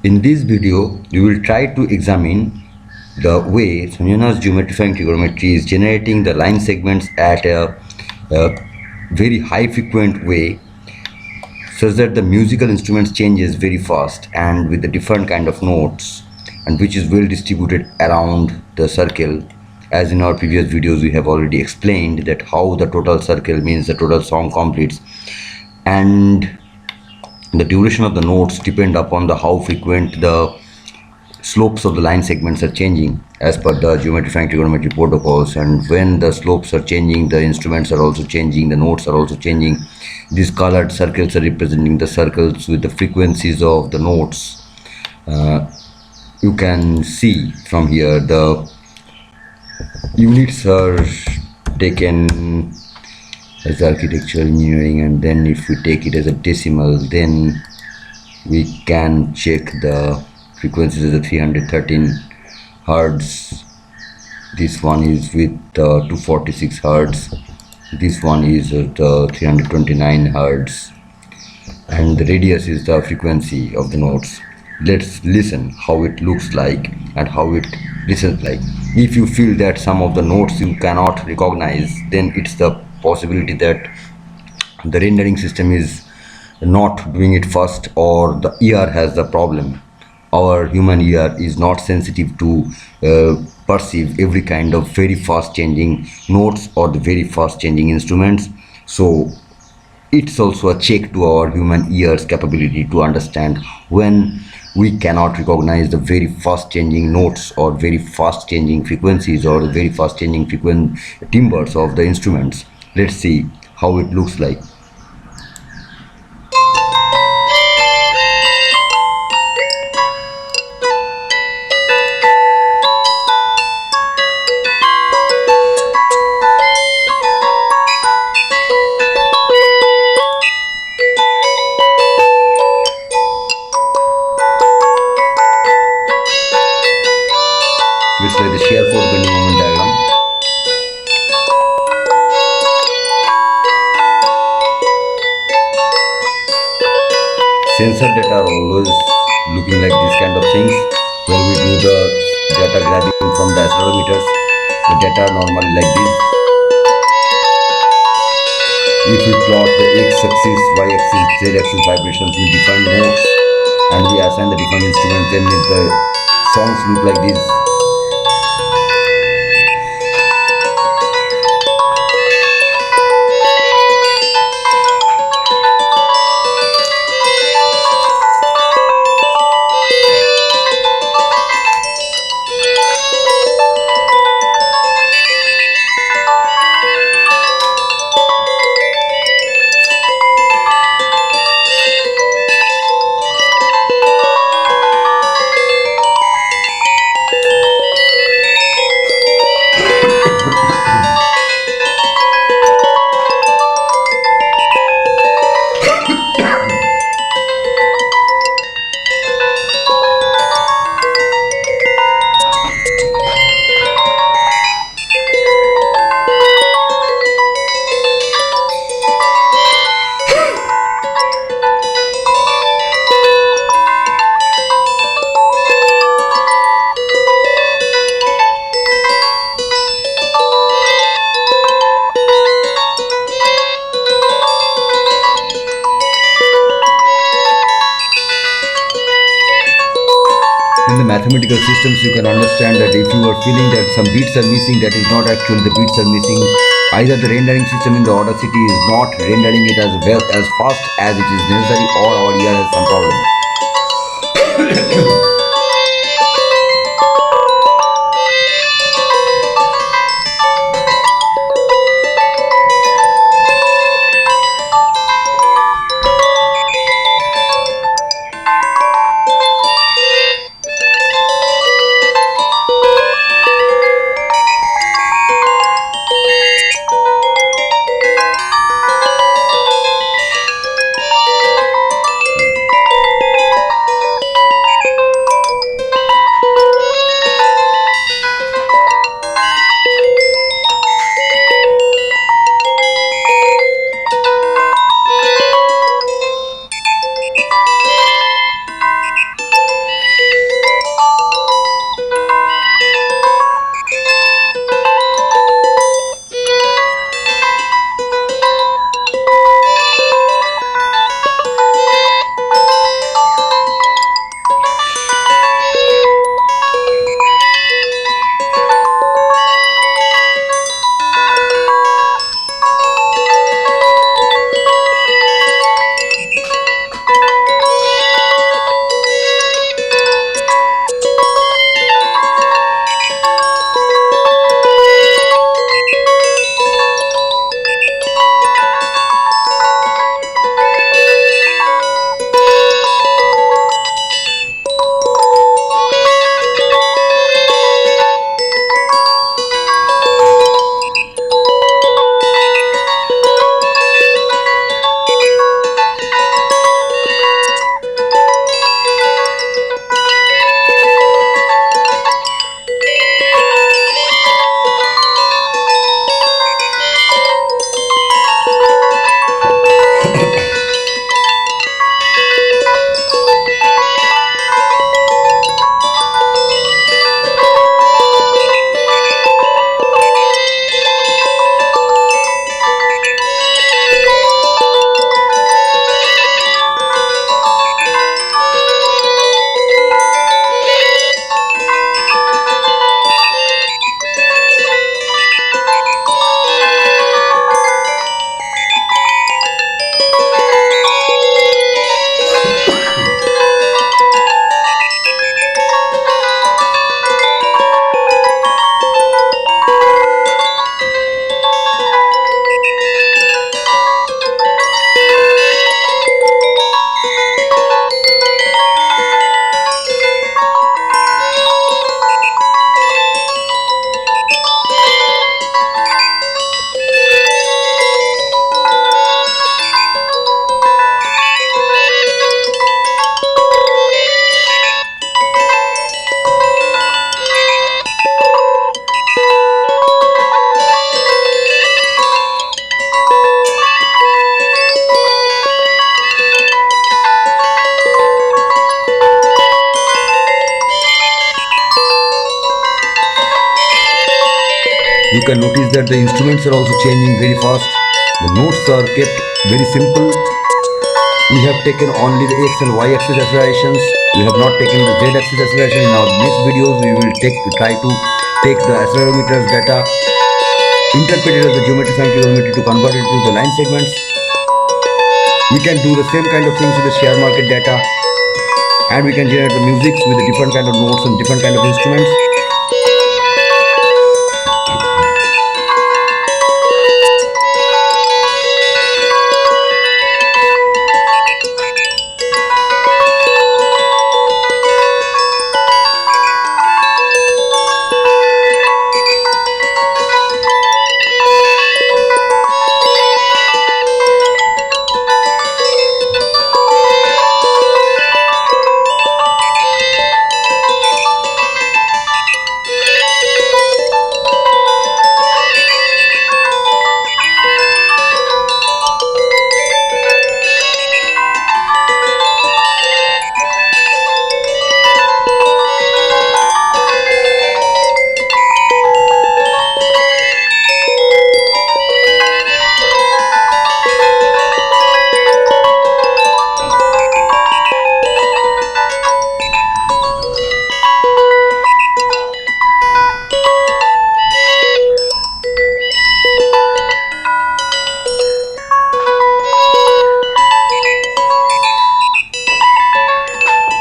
In this video, we will try to examine the way Sanjoy Nath'S Geometrifying Trigonometry is generating the line segments at a very high frequent way, such that the musical instruments changes very fast and with the different kind of notes, and which is well distributed around the circle. As in our previous videos, we have already explained that how the total circle means the total song completes, and the duration of the notes depend upon the how frequent the slopes of the line segments are changing as per the geometrifying trigonometry protocols. And when the slopes are changing, the instruments are also changing, the notes are also changing. These colored circles are representing the circles with the frequencies of the notes. You can see from here the units are taken as architecture engineering, and then if we take it as a decimal, then we can check the frequencies as a 313 hertz. This one is with 246 hertz. This one is at 329 hertz, and the radius is the frequency of the notes. Let's listen how it looks like and how it listens like. If you feel that some of the notes you cannot recognize, then it's the possibility that the rendering system is not doing it fast, or the ear has the problem. Our human ear is not sensitive to perceive every kind of very fast changing notes or the very fast changing instruments. So it's also a check to our human ear's capability to understand when we cannot recognize the very fast changing notes or very fast changing frequencies or the very fast changing timbres of the instruments. Let's see how it looks like. It's like the shear force bending moment diagram. Sensor data are always looking like these kind of things. When we do the data grabbing from the accelerometers, the data are normally like this. If we plot the x-axis, y-axis, z-axis vibrations in different notes, and we assign the different instruments, then the songs look like this. In the mathematical systems, you can understand that if you are feeling that some bits are missing, that is not actually the bits are missing. Either the rendering system in the Audacity is not rendering it as well as fast as it is necessary, or our ear has some problem. You can notice that the instruments are also changing very fast. The notes are kept very simple. We have taken only the x and y axis accelerations. We have not taken the z axis acceleration. In our next videos, we will try to take the accelerometer's data, interpret it as the geometrifying trigonometry to convert it into the line segments. We can do the same kind of things with the share market data, and we can generate the musics with the different kind of notes and different kind of instruments.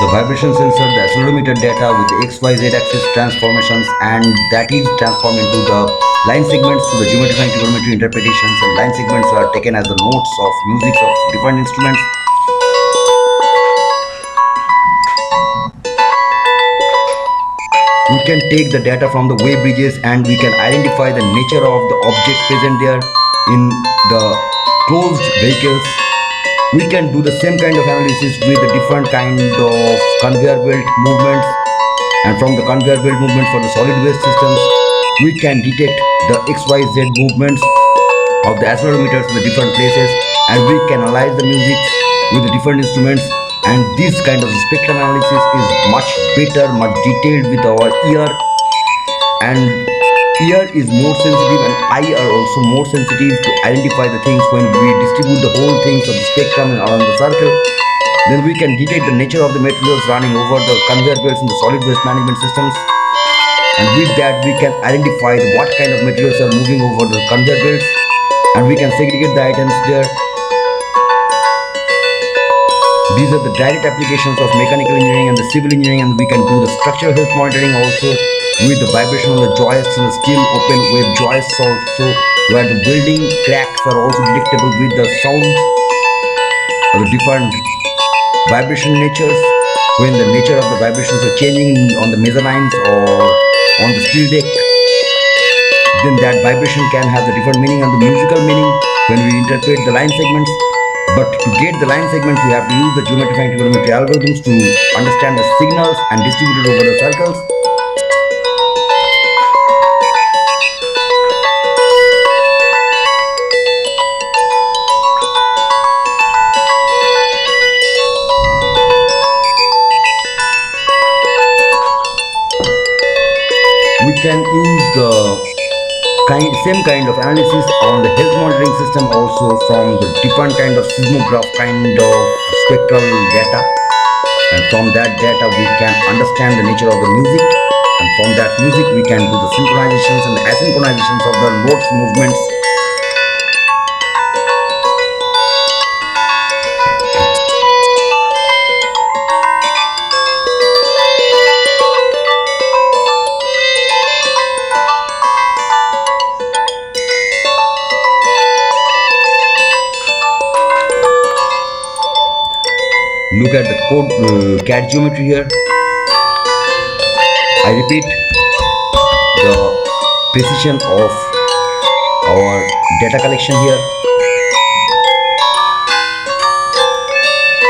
The vibration sensor, the accelerometer data with the XYZ axis transformations, and that is transformed into the line segments to the geometrifying trigonometry interpretations, and line segments are taken as the notes of music of different instruments. We can take the data from the wave bridges and we can identify the nature of the objects present there in the closed vehicles. We can do the same kind of analysis with the different kind of conveyor belt movements, and from the conveyor belt movements for the solid waste systems, we can detect the XYZ movements of the accelerometers in the different places, and we can analyze the music with the different instruments. And this kind of spectrum analysis is much better, much detailed with our ear, and ear is more sensitive and eye are also more sensitive to identify the things. When we distribute the whole things of the spectrum around the circle, then we can detect the nature of the materials running over the conveyor belts in the solid waste management systems, and with that we can identify what kind of materials are moving over the conveyor belts, and we can segregate the items there. These are the direct applications of mechanical engineering and the civil engineering, and we can do the structural health monitoring also with the vibration on the joists and the steel open wave joists also, where the welding cracks are also detectable with the sounds of the different vibration natures. When the nature of the vibrations are changing on the mezzanines or on the steel deck, then that vibration can have the different meaning and the musical meaning when we interpret the line segments. But to get the line segments, we have to use the geometrifying trigonometry algorithms to understand the signals and distribute it over the circles. We can use the same kind of analysis on the health monitoring system also from the different kind of seismograph kind of spectral data, and from that data we can understand the nature of the music, and from that music we can do the synchronizations and the asynchronizations of the notes movements. Look at the code CAD geometry here. I repeat, the precision of our data collection here.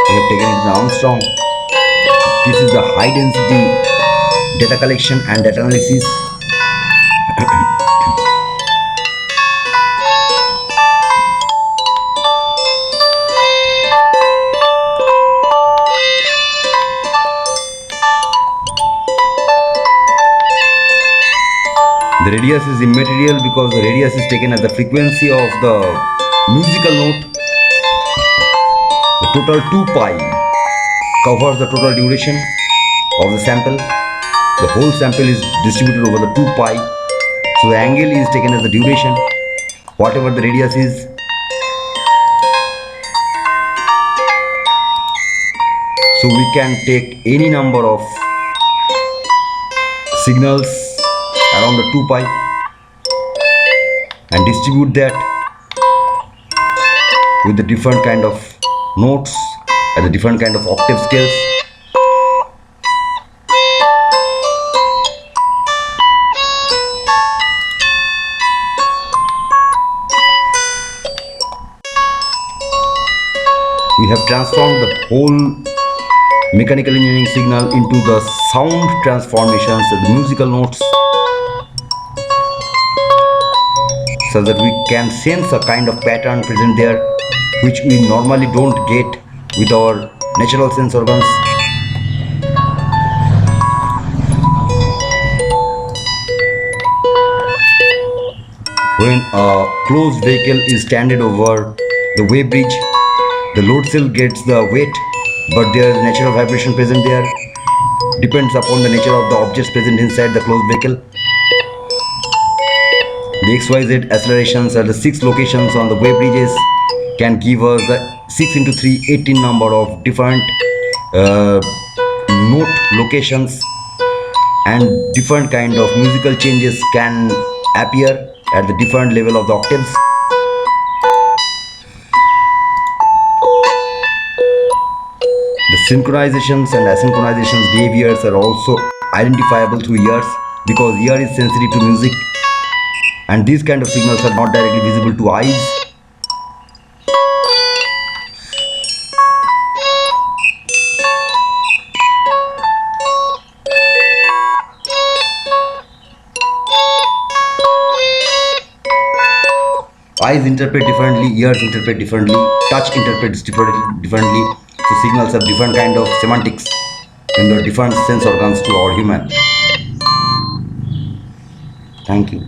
We have taken it in Armstrong. This is the high density data collection and data analysis. The radius is immaterial because the radius is taken as the frequency of the musical note. The total 2 pi covers the total duration of the sample. The whole sample is distributed over the 2 pi. So the angle is taken as the duration, whatever the radius is. So we can take any number of signals around the 2 pi and distribute that with the different kind of notes at the different kind of octave scales. We have transformed the whole mechanical engineering signal into the sound transformations of the musical notes, so that we can sense a kind of pattern present there which we normally don't get with our natural sense organs. When a closed vehicle is standing over the weighbridge, the load cell gets the weight, but there is natural vibration present there. Depends upon the nature of the objects present inside the closed vehicle. The XYZ accelerations at the 6 locations on the weighbridges can give us the 6 into 3, 18 number of different note locations, and different kind of musical changes can appear at the different level of the octaves. The synchronizations and asynchronizations behaviors are also identifiable through ears, because ear is sensitive to music, and these kind of signals are not directly visible to eyes. Eyes interpret differently, ears interpret differently, touch interprets differently. So signals have different kind of semantics in the different sense organs to our human. Thank you.